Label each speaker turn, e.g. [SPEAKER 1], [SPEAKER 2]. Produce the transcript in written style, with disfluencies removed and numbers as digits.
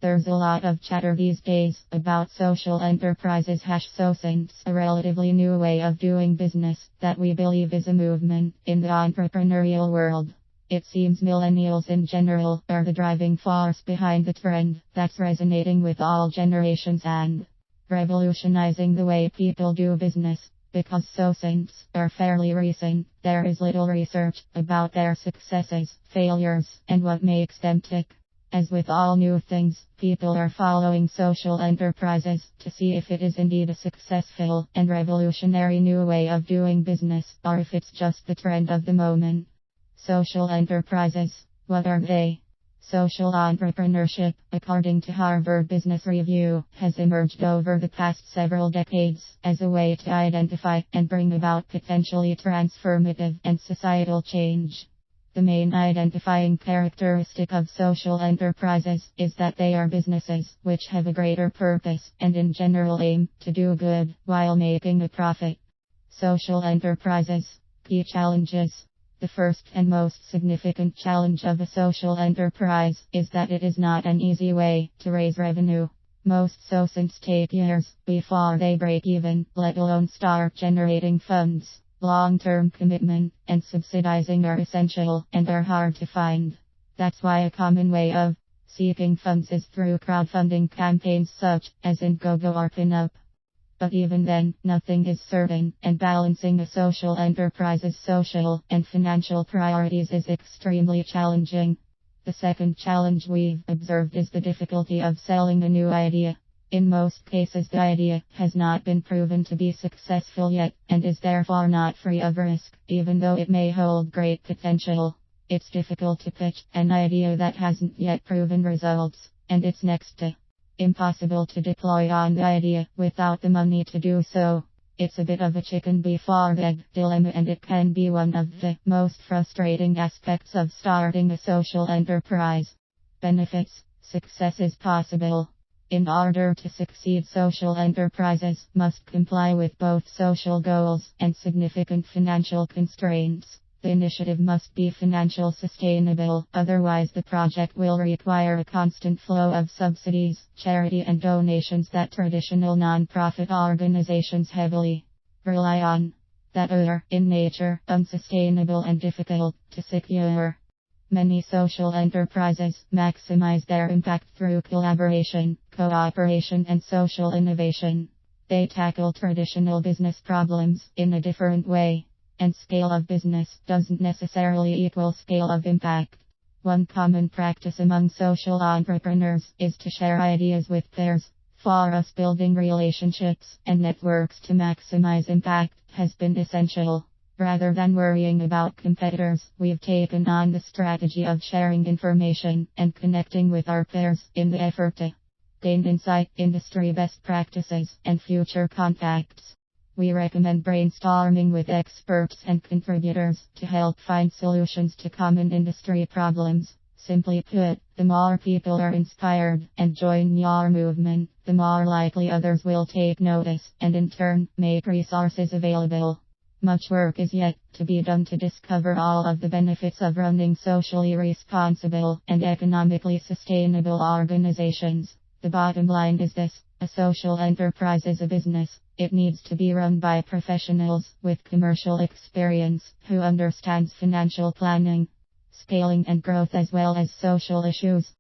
[SPEAKER 1] There's a lot of chatter these days about social enterprises #SoSense, a relatively new way of doing business that we believe is a movement in the entrepreneurial world. It seems millennials in general are the driving force behind the trend that's resonating with all generations and revolutionizing the way people do business. Because SoSense are fairly recent, there is little research about their successes, failures, and what makes them tick. As with all new things, people are following social enterprises to see if it is indeed a successful and revolutionary new way of doing business, or if it's just the trend of the moment. Social enterprises, what are they? Social entrepreneurship, according to Harvard Business Review, has emerged over the past several decades as a way to identify and bring about potentially transformative and societal change. The main identifying characteristic of social enterprises is that they are businesses which have a greater purpose and in general aim to do good while making a profit. Social enterprises, key challenges. The first and most significant challenge of a social enterprise is that it is not an easy way to raise revenue. Most SoSense take years before they break even, let alone start generating funds. Long-term commitment and subsidizing are essential and are hard to find. That's why a common way of seeking funds is through crowdfunding campaigns such as Indiegogo or Pinup. But even then, nothing is certain, and balancing a social enterprise's social and financial priorities is extremely challenging. The second challenge we've observed is the difficulty of selling a new idea. In most cases, the idea has not been proven to be successful yet, and is therefore not free of risk, even though it may hold great potential. It's difficult to pitch an idea that hasn't yet proven results, and it's next to impossible to deploy on the idea without the money to do so. It's a bit of a chicken before egg dilemma, and it can be one of the most frustrating aspects of starting a social enterprise. Benefits: success is possible. In order to succeed, social enterprises must comply with both social goals and significant financial constraints. The initiative must be financially sustainable, otherwise the project will require a constant flow of subsidies, charity and donations that traditional non-profit organizations heavily rely on. That are, in nature, unsustainable and difficult to secure. Many social enterprises maximize their impact through collaboration, cooperation and social innovation. They tackle traditional business problems in a different way. And scale of business doesn't necessarily equal scale of impact. One common practice among social entrepreneurs is to share ideas with peers. For us, building relationships and networks to maximize impact has been essential. Rather than worrying about competitors, we've taken on the strategy of sharing information and connecting with our peers in the effort to gain insight, industry best practices, and future contacts. We recommend brainstorming with experts and contributors to help find solutions to common industry problems. Simply put, the more people are inspired and join your movement, the more likely others will take notice and in turn make resources available. Much work is yet to be done to discover all of the benefits of running socially responsible and economically sustainable organizations. The bottom line is this: a social enterprise is a business. It needs to be run by professionals with commercial experience who understands financial planning, scaling and growth as well as social issues.